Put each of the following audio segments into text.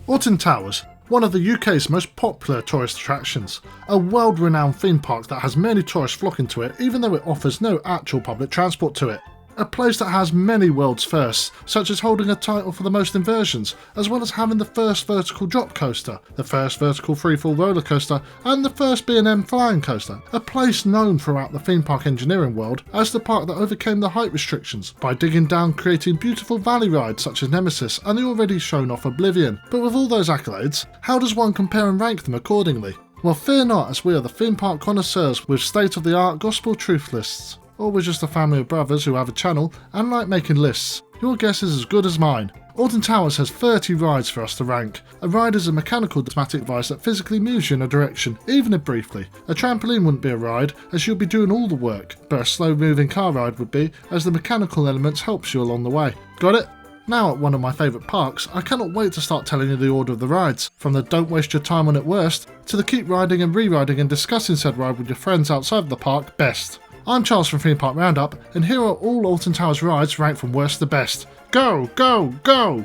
Alton Towers, one of the UK's most popular tourist attractions, a world-renowned theme park that has many tourists flocking to it even though it offers no actual public transport to it. A place that has many world's firsts, such as holding a title for the most inversions, as well as having the first vertical drop coaster, the first vertical freefall roller coaster, and the first B&M flying coaster. A place known throughout the theme park engineering world as the park that overcame the height restrictions by digging down, creating beautiful valley rides such as Nemesis and the already shown off Oblivion. But with all those accolades, how does one compare and rank them accordingly? Well, fear not, as we are the theme park connoisseurs with state-of-the-art gospel truth lists. Or we're just a family of brothers who have a channel and like making lists. Your guess is as good as mine. Alton Towers has 30 rides for us to rank. A ride is a mechanical automatic device that physically moves you in a direction, even if briefly. A trampoline wouldn't be a ride, as you'll be doing all the work, but a slow moving car ride would be, as the mechanical elements helps you along the way. Got it? Now at one of my favourite parks, I cannot wait to start telling you the order of the rides, from the don't waste your time on it worst, to the keep riding and re-riding and discussing said ride with your friends outside of the park best. I'm Charles from Theme Park Roundup, and here are all Alton Towers rides ranked from worst to best. Go, go, go!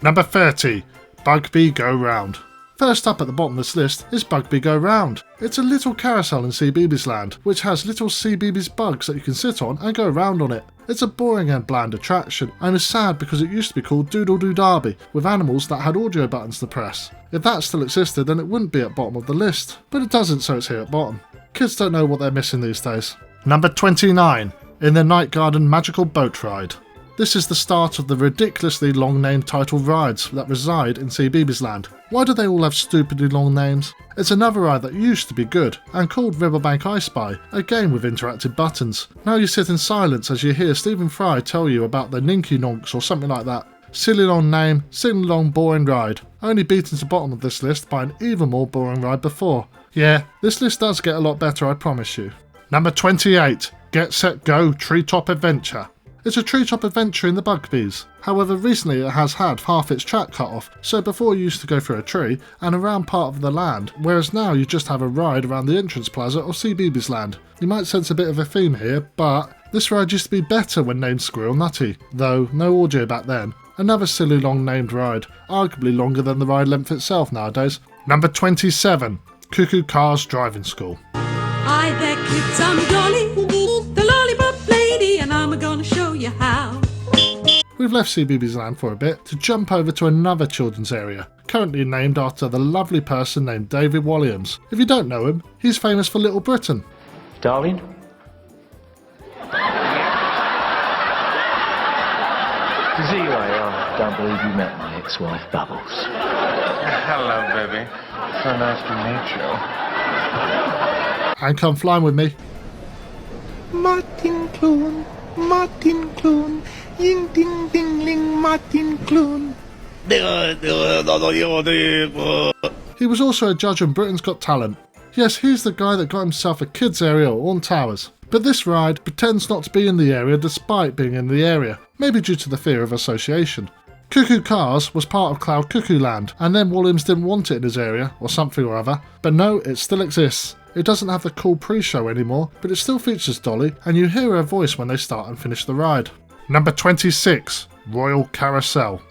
Number 30, Bugby Go Round. First up at the bottom of this list is Bugby Go Round. It's a little carousel in CBeebies Land, which has little CBeebies bugs that you can sit on and go around on it. It's a boring and bland attraction, and is sad because it used to be called Doodle Doo Derby, with animals that had audio buttons to press. If that still existed, then it wouldn't be at bottom of the list, but it doesn't, so it's here at bottom. Kids don't know what they're missing these days. Number 29, In the Night Garden Magical Boat Ride. This is the start of the ridiculously long named title rides that reside in CBeebies Land. Why do they all have stupidly long names? It's another ride that used to be good and called Riverbank I Spy, a game with interactive buttons. Now you sit in silence as you hear Stephen Fry tell you about the Ninky Nonks or something like that. Silly long name, silly long boring ride. Only beaten to bottom of this list by an even more boring ride before. Yeah, this list does get a lot better, I promise you. Number 28, Get Set Go Treetop Adventure. It's a treetop adventure in the Bugbees. However, recently it has had half its track cut off, so before you used to go through a tree and around part of the land, whereas now you just have a ride around the entrance plaza of CBeebies Land. You might sense a bit of a theme here, but this ride used to be better when named Squirrel Nutty, though no audio back then. Another silly long named ride, arguably longer than the ride length itself nowadays. Number 27, Cuckoo Cars Driving School. Hi there kids, I'm Dolly, the lollipop lady, and I'm gonna show you how. We've left CBeebies Land for a bit to jump over to another children's area, currently named after the lovely person named David Williams. If you don't know him, he's famous for Little Britain. Darling? I don't believe you met my ex-wife, Bubbles. Hello, baby. So nice to meet you. And come flying with me. Martin Kloon, ying ding ding ling, Martin Kloon. He was also a judge on Britain's Got Talent. Yes, he's the guy that got himself a kids area at Alton Towers. But this ride pretends not to be in the area despite being in the area, maybe due to the fear of association. Cuckoo Cars was part of Cloud Cuckoo Land, and then Williams didn't want it in his area, or something or other. But no, it still exists. It doesn't have the cool pre-show anymore, but it still features Dolly, and you hear her voice when they start and finish the ride. Number 26, Royal Carousel.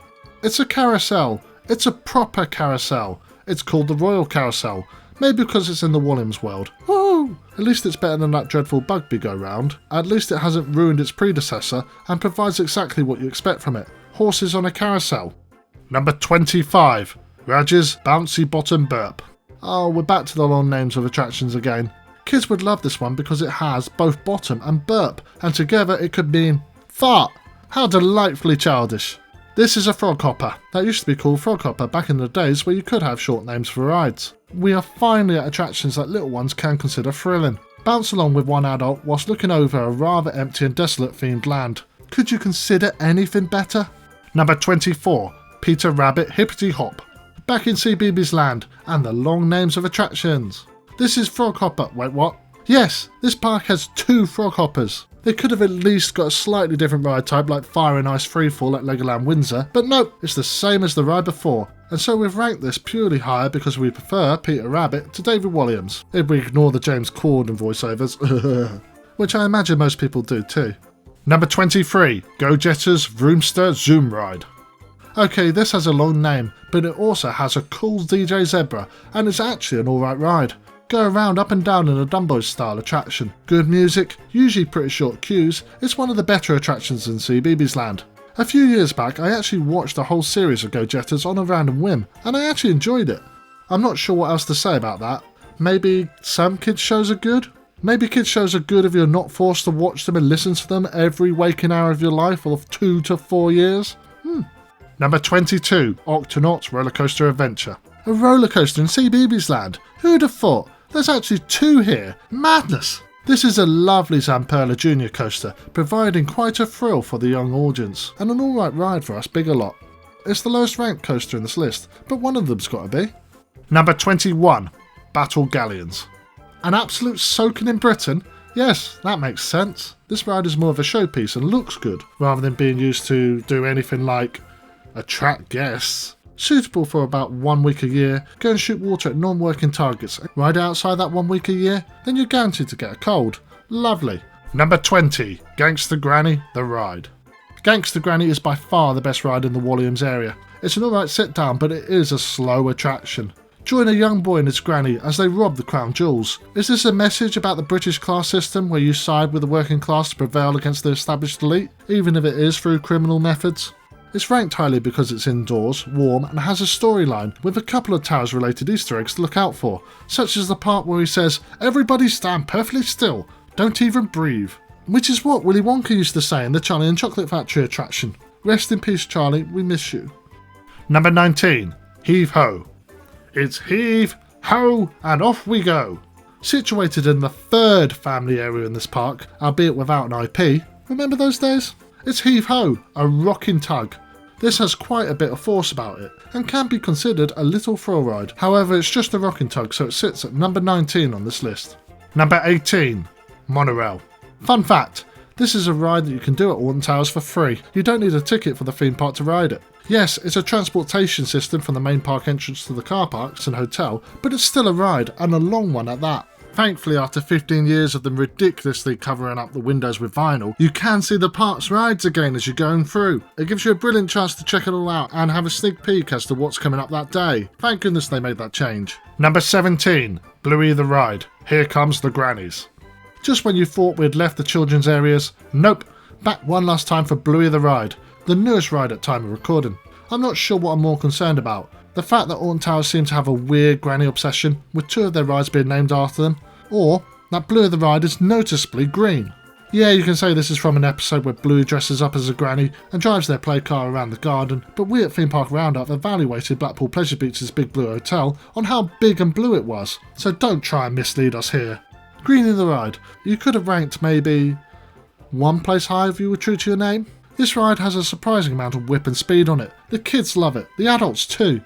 It's a carousel. It's a proper carousel. It's called the Royal Carousel. Maybe because it's in the Williams world. Woo! At least it's better than that dreadful Bugby Go Round. At least it hasn't ruined its predecessor and provides exactly what you expect from it. Horses on a carousel. Number 25, Raj's Bouncy Bottom Burp. Oh, we're back to the long names of attractions again. Kids would love this one because it has both bottom and burp, and together it could mean fart. How delightfully childish. This is a frog hopper. That used to be called Frog Hopper back in the days where you could have short names for rides. We are finally at attractions that little ones can consider thrilling. Bounce along with one adult whilst looking over a rather empty and desolate themed land. Could you consider anything better? Number 24, Peter Rabbit Hippity Hop. Back in CBeebies Land, and the long names of attractions. This is Frog Hopper. Wait, what? Yes, this park has 2 frog hoppers. They could have at least got a slightly different ride type like Fire and Ice Freefall at Legoland Windsor, but no, it's the same as the ride before. And so we've ranked this purely higher because we prefer Peter Rabbit to David Williams, if we ignore the James Corden voiceovers, which I imagine most people do too. Number 23, Go Jetters Vroomster Zoom Ride. Okay, this has a long name, but it also has a cool DJ Zebra, and it's actually an alright ride. Go around up and down in a Dumbo style attraction. Good music, usually pretty short queues. It's one of the better attractions in CBeebies Land. A few years back, I actually watched a whole series of Go Jetters on a random whim, and I actually enjoyed it. I'm not sure what else to say about that. Maybe some kids shows are good? Maybe kids shows are good if you're not forced to watch them and listen to them every waking hour of your life of 2 to 4 years? Number 22, Octonauts Rollercoaster Adventure. A rollercoaster in CBeebies Land. Who'd have thought? There's actually 2 here. Madness! This is a lovely Zamperla Junior coaster, providing quite a thrill for the young audience, and an alright ride for us bigger lot. It's the lowest ranked coaster in this list, but one of them's got to be. Number 21, Battle Galleons. An absolute soaking in Britain? Yes, that makes sense. This ride is more of a showpiece and looks good, rather than being used to do anything like attract guests. Suitable for about 1 week a year, go and shoot water at non-working targets. Ride outside that 1 week a year, then you're guaranteed to get a cold. Lovely. Number 20, Gangster Granny, the ride. Gangster Granny is by far the best ride in the Walliams area. It's an alright sit down, but it is a slow attraction. Join a young boy and his granny as they rob the crown jewels. Is this a message about the British class system where you side with the working class to prevail against the established elite, even if it is through criminal methods? It's ranked highly because it's indoors, warm, and has a storyline with a couple of Towers related Easter eggs to look out for, such as the part where he says, "Everybody stand perfectly still, don't even breathe," which is what Willy Wonka used to say in the Charlie and Chocolate Factory attraction. Rest in peace, Charlie, we miss you. Number 19, Heave Ho. It's heave, ho, and off we go. Situated in the 3rd family area in this park, albeit without an IP, remember those days? It's Heave Ho, a rocking tug. This has quite a bit of force about it, and can be considered a little thrill ride. However, it's just a rocking tug, so it sits at number 19 on this list. Number 18, Monorail. Fun fact, this is a ride that you can do at Alton Towers for free. You don't need a ticket for the theme park to ride it. Yes, it's a transportation system from the main park entrance to the car parks and hotel, but it's still a ride, and a long one at that. Thankfully, after 15 years of them ridiculously covering up the windows with vinyl, you can see the park's rides again as you're going through. It gives you a brilliant chance to check it all out and have a sneak peek as to what's coming up that day. Thank goodness they made that change. Number 17, Bluey the Ride. Here comes the grannies. Just when you thought we'd left the children's areas, nope, back one last time for Bluey the Ride, the newest ride at time of recording. I'm not sure what I'm more concerned about. The fact that Alton Towers seem to have a weird granny obsession, with 2 of their rides being named after them, or that Bluey the Ride is noticeably green. Yeah, you can say this is from an episode where Bluey dresses up as a granny and drives their play car around the garden, but we at Theme Park Roundup evaluated Blackpool Pleasure Beach's Big Blue Hotel on how big and blue it was, so don't try and mislead us here. Greenie the Ride. You could have ranked maybe 1 place higher if you were true to your name. This ride has a surprising amount of whip and speed on it. The kids love it, the adults too.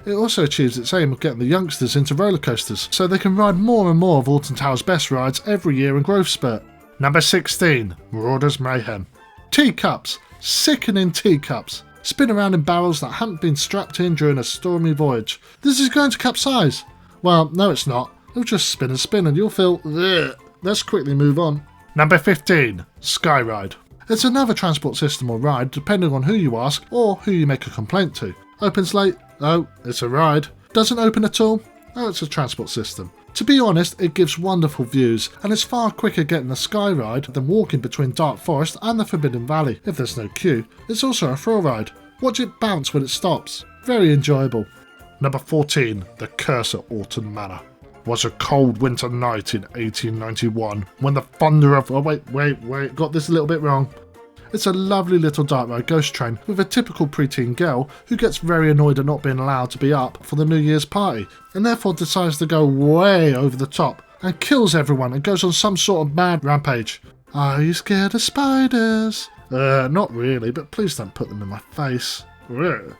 It also achieves its aim of getting the youngsters into roller coasters, so they can ride more and more of Alton Towers' best rides every year in growth spurt. Number 16, Marauders Mayhem. Teacups, sickening teacups, spin around in barrels that haven't been strapped in during a stormy voyage. This is going to capsize. Well, no it's not. It'll just spin and you'll feel ugh. Let's quickly move on. Number 15, Skyride. It's another transport system or ride depending on who you ask or who you make a complaint to. Opens late? Oh, it's a ride. Doesn't open at all? Oh, it's a transport system. To be honest, it gives wonderful views, and it's far quicker getting a sky ride than walking between Dark Forest and the Forbidden Valley if there's no queue. It's also a thrill ride. Watch it bounce when it stops. Very enjoyable. Number 14, The Curse at Alton Manor. Was a cold winter night in 1891 when the thunder of... Oh wait, got this a little bit wrong. It's a lovely little dark ride ghost train with a typical preteen girl who gets very annoyed at not being allowed to be up for the New Year's party and therefore decides to go way over the top and kills everyone and goes on some sort of mad rampage. Are you scared of spiders? Not really, but please don't put them in my face. Ugh.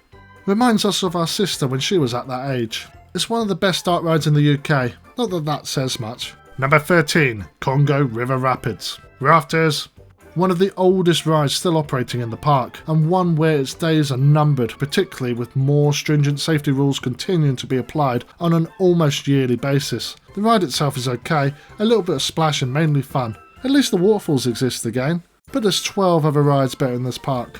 Reminds us of our sister when she was at that age. It's one of the best dark rides in the UK, not that that says much. Number 13, Congo River Rapids. Rafters. One of the oldest rides still operating in the park, and one where its days are numbered, particularly with more stringent safety rules continuing to be applied on an almost yearly basis. The ride itself is okay, a little bit of splash and mainly fun. At least the waterfalls exist again, but there's 12 other rides better in this park.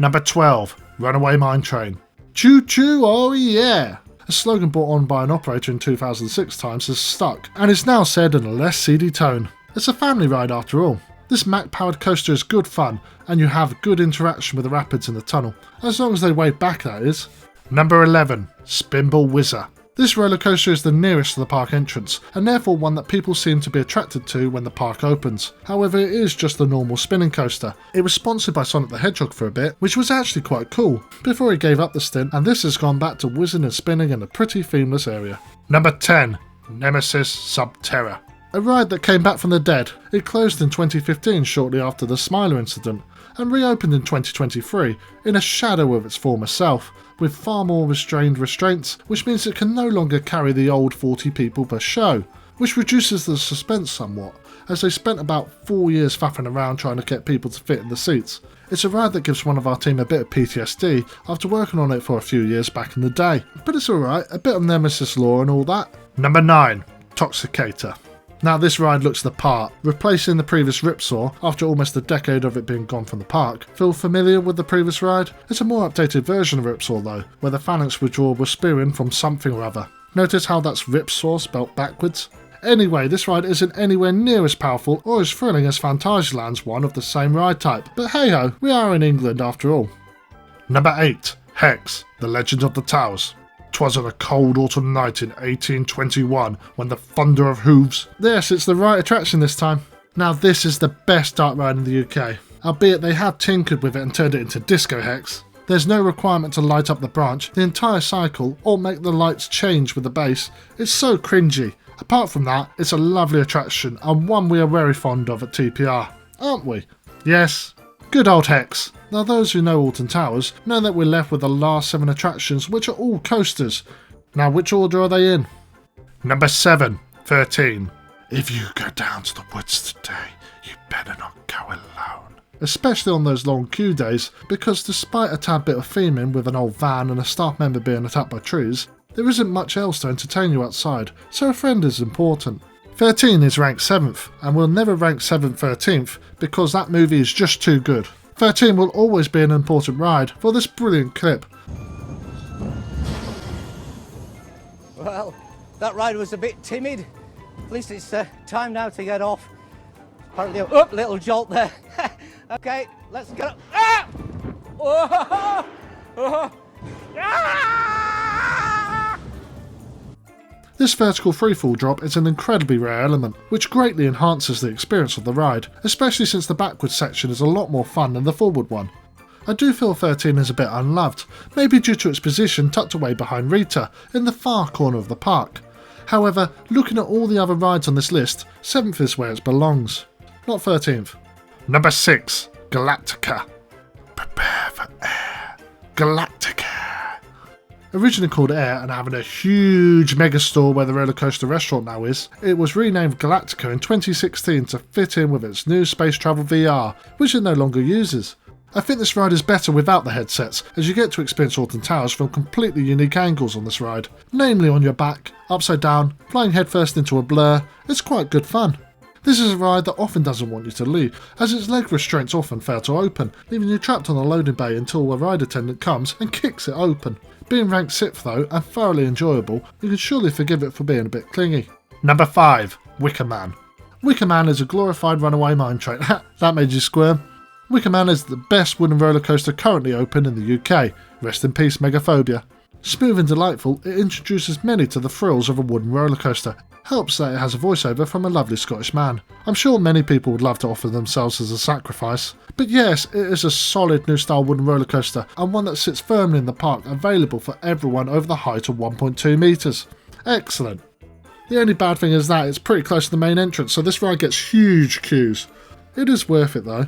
Number 12, Runaway Mine Train. Choo choo, oh yeah! A slogan brought on by an operator in 2006 times has stuck, and is now said in a less seedy tone. It's a family ride after all. This Mack-powered coaster is good fun, and you have good interaction with the rapids in the tunnel, as long as they wave back, that is. Number 11. Spinball Whizzer. This roller coaster is the nearest to the park entrance, and therefore one that people seem to be attracted to when the park opens. However, it is just a normal spinning coaster. It was sponsored by Sonic the Hedgehog for a bit, which was actually quite cool, before he gave up the stint, and this has gone back to whizzing and spinning in a pretty themeless area. Number 10. Nemesis Subterra. A ride that came back from the dead. It closed in 2015 shortly after the Smiler incident, and reopened in 2023 in a shadow of its former self, with far more restrained restraints, which means it can no longer carry the old 40 people per show, which reduces the suspense somewhat, as they spent about 4 years faffing around trying to get people to fit in the seats. It's a ride that gives one of our team a bit of PTSD after working on it for a few years back in the day, but it's alright, a bit of Nemesis lore and all that. Number 9. Toxicator. Now this ride looks the part, replacing the previous Ripsaw after almost a decade of it being gone from the park. Feel familiar with the previous ride? It's a more updated version of Ripsaw though, where the phalanx withdrawal was spewing from something or other. Notice how that's Ripsaw spelt backwards? Anyway, this ride isn't anywhere near as powerful or as thrilling as Phantasialand's one of the same ride type, but hey ho, we are in England after all. Number 8. Hex, The Legend of the Towers. 'Twas on a cold autumn night in 1821 when the thunder of hooves... Yes, it's the right attraction this time. Now this is the best dark ride in the UK, albeit they have tinkered with it and turned it into Disco Hex. There's no requirement to light up the branch, the entire cycle, or make the lights change with the base. It's so cringy. Apart from that, it's a lovely attraction and one we are very fond of at TPR, aren't we? Yes. Good old Hex. Now those who know Alton Towers know that we're left with the last 7 attractions, which are all coasters. Now which order are they in? Number 7. 13. If you go down to the woods today, you better not go alone. Especially on those long queue days, because despite a tad bit of theming with an old van and a staff member being attacked by trees, there isn't much else to entertain you outside, so a friend is important. 13 is ranked 7th, and will never rank 7th 13th because that movie is just too good. 13 will always be an important ride for this brilliant clip. Well, that ride was a bit timid. At least it's time now to get off. Apparently, little jolt there. Okay, let's go. Ah! Oh! Oh! Ah! This vertical freefall drop is an incredibly rare element, which greatly enhances the experience of the ride, especially since the backwards section is a lot more fun than the forward one. I do feel 13 is a bit unloved, maybe due to its position tucked away behind RITA, in the far corner of the park. However, looking at all the other rides on this list, 7th is where it belongs, not 13th. Number 6. Galactica. Prepare for air. Galactica. Originally called Air and having a huge megastore where the roller coaster restaurant now is, it was renamed Galactica in 2016 to fit in with its new space travel VR, which it no longer uses. I think this ride is better without the headsets, as you get to experience Alton Towers from completely unique angles on this ride, namely on your back, upside down, flying headfirst into a blur. It's quite good fun. This is a ride that often doesn't want you to leave, as its leg restraints often fail to open, leaving you trapped on the loading bay until a ride attendant comes and kicks it open. Being ranked 6th though, and thoroughly enjoyable, you can surely forgive it for being a bit clingy. Number 5. Wicker Man. Wicker Man is a glorified runaway mine train. That made you squirm. Wicker Man is the best wooden roller coaster currently open in the UK. Rest in peace, Megaphobia. Smooth and delightful, it introduces many to the thrills of a wooden roller coaster. Helps that it has a voiceover from a lovely Scottish man. I'm sure many people would love to offer themselves as a sacrifice. But yes, it is a solid new style wooden roller coaster, and one that sits firmly in the park, available for everyone over the height of 1.2 metres. Excellent. The only bad thing is that it's pretty close to the main entrance, so this ride gets huge queues. It is worth it though.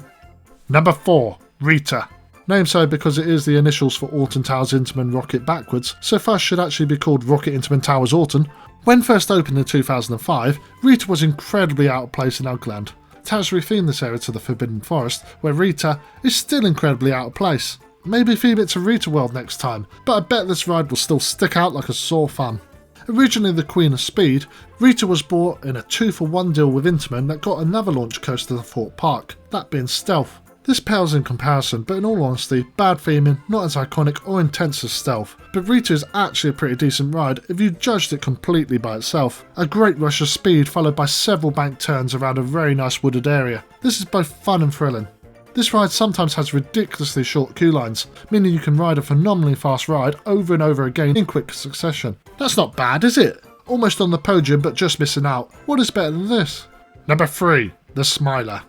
Number 4. RITA. Named so because it is the initials for Alton Towers Intamin Rocket backwards, so first should actually be called Rocket Intamin Towers Alton. When first opened in 2005, RITA was incredibly out of place in Ugland. Towers rethemed this area to the Forbidden Forest, where RITA is still incredibly out of place. Maybe theme it to RITA World next time, but I bet this ride will still stick out like a sore thumb. Originally the Queen of Speed, RITA was bought in a 2-for-1 deal with Intamin that got another launch coaster to Thorpe Park, that being Stealth. This pales in comparison, but in all honesty, bad theming, not as iconic or intense as Stealth. But RITA is actually a pretty decent ride if you judged it completely by itself. A great rush of speed followed by several bank turns around a very nice wooded area. This is both fun and thrilling. This ride sometimes has ridiculously short queue lines, meaning you can ride a phenomenally fast ride over and over again in quick succession. That's not bad, is it? Almost on the podium but just missing out. What is better than this? Number 3, the Smiler.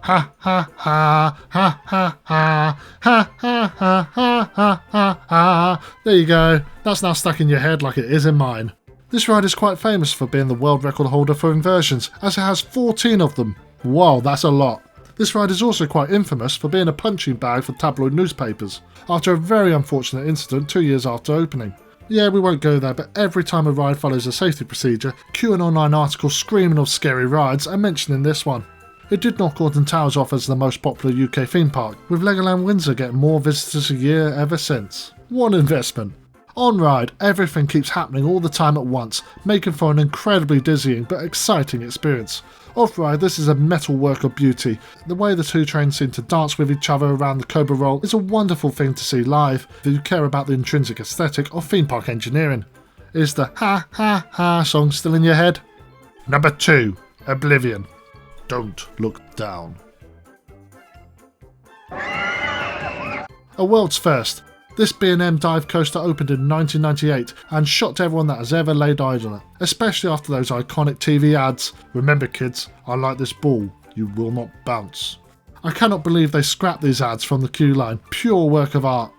Ha ha ha ha ha ha ha ha ha ha ha ha ha. There you go, that's now stuck in your head like it is in mine. This ride is quite famous for being the world record holder for inversions, as it has 14 of them. Wow, that's a lot. This ride is also quite infamous for being a punching bag for tabloid newspapers, after a very unfortunate incident 2 years after opening. Yeah, we won't go there, but every time a ride follows a safety procedure, cue an online article screaming of scary rides and mentioning this one. It did knock Alton Towers off as the most popular UK theme park, with Legoland Windsor getting more visitors a year ever since. What an investment. On ride, everything keeps happening all the time at once, making for an incredibly dizzying but exciting experience. Off ride, this is a metal work of beauty. The way the two trains seem to dance with each other around the Cobra Roll is a wonderful thing to see live if you care about the intrinsic aesthetic of theme park engineering. Is the ha ha ha song still in your head? Number 2, Oblivion. Don't look down. A world's first. This B&M dive coaster opened in 1998 and shocked everyone that has ever laid eyes on it, especially after those iconic TV ads. Remember kids, I like this ball, you will not bounce. I cannot believe they scrapped these ads from the queue line, pure work of art.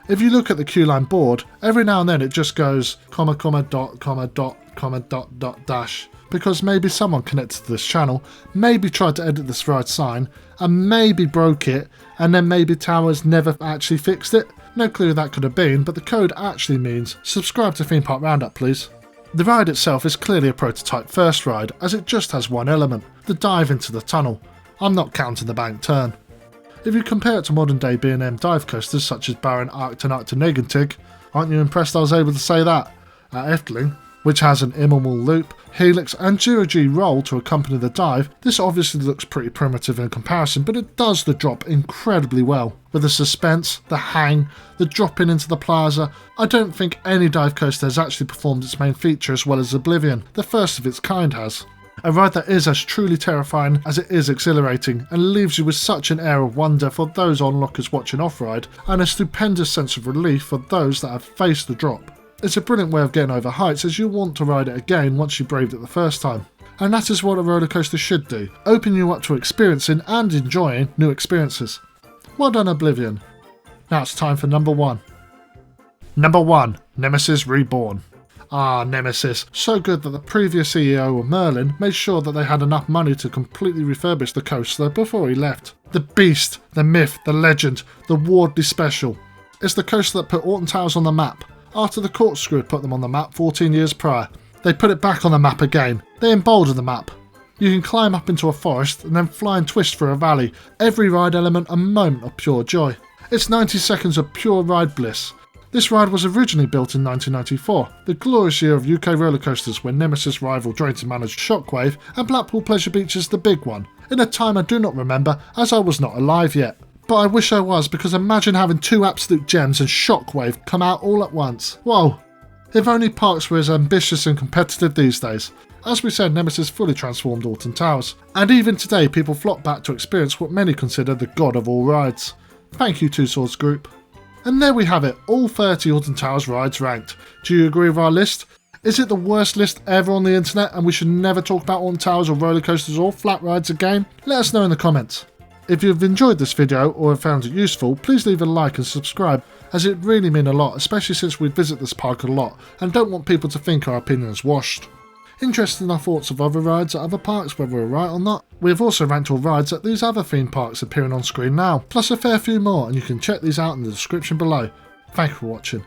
If you look at the queue line board, every now and then it just goes comma comma dot comma dot comma dot dot dash. Because maybe someone connected to this channel, maybe tried to edit this ride sign, and maybe broke it, and then maybe Towers never actually fixed it. No clue who that could have been, but the code actually means subscribe to Theme Park Roundup please. The ride itself is clearly a prototype first ride, as it just has one element, the dive into the tunnel. I'm not counting the bank turn. If you compare it to modern day B&M dive coasters such as Baron Arcton Negatig, aren't you impressed I was able to say that? At Efteling, which has an immoral loop, helix and zero-G roll to accompany the dive, this obviously looks pretty primitive in comparison, but it does the drop incredibly well. With the suspense, the hang, the drop into the plaza, I don't think any dive coaster has actually performed its main feature as well as Oblivion, the first of its kind has. A ride that is as truly terrifying as it is exhilarating and leaves you with such an air of wonder for those onlookers watching off-ride and a stupendous sense of relief for those that have faced the drop. It's a brilliant way of getting over heights as you want to ride it again once you braved it the first time. And that is what a roller coaster should do, open you up to experiencing and enjoying new experiences. Well done Oblivion. Now it's time for number 1. Number 1, Nemesis Reborn. Ah, Nemesis, so good that the previous CEO of Merlin made sure that they had enough money to completely refurbish the coaster before he left. The beast, the myth, the legend, the Wardley special. It's the coaster that put Alton Towers on the map. After the corkscrew had put them on the map 14 years prior, they put it back on the map again. They emboldened the map. You can climb up into a forest and then fly and twist through a valley. Every ride element a moment of pure joy. It's 90 seconds of pure ride bliss. This ride was originally built in 1994, the glorious year of UK roller coasters when Nemesis rival Drayton managed Shockwave and Blackpool Pleasure Beach is the big one, in a time I do not remember as I was not alive yet. But I wish I was, because imagine having two absolute gems and Shockwave come out all at once. Whoa! If only parks were as ambitious and competitive these days. As we said, Nemesis fully transformed Alton Towers, and even today people flock back to experience what many consider the god of all rides. Thank you Two Swords Group. And there we have it, all 30 Alton Towers rides ranked. Do you agree with our list? Is it the worst list ever on the internet and we should never talk about Alton Towers or roller coasters or flat rides again? Let us know in the comments. If you've enjoyed this video or have found it useful, please leave a like and subscribe, as it really means a lot, especially since we visit this park a lot and don't want people to think our opinion is washed. Interested in our thoughts of other rides at other parks, whether we're right or not? We have also ranked all rides at these other theme parks appearing on screen now, plus a fair few more, and you can check these out in the description below. Thank you for watching.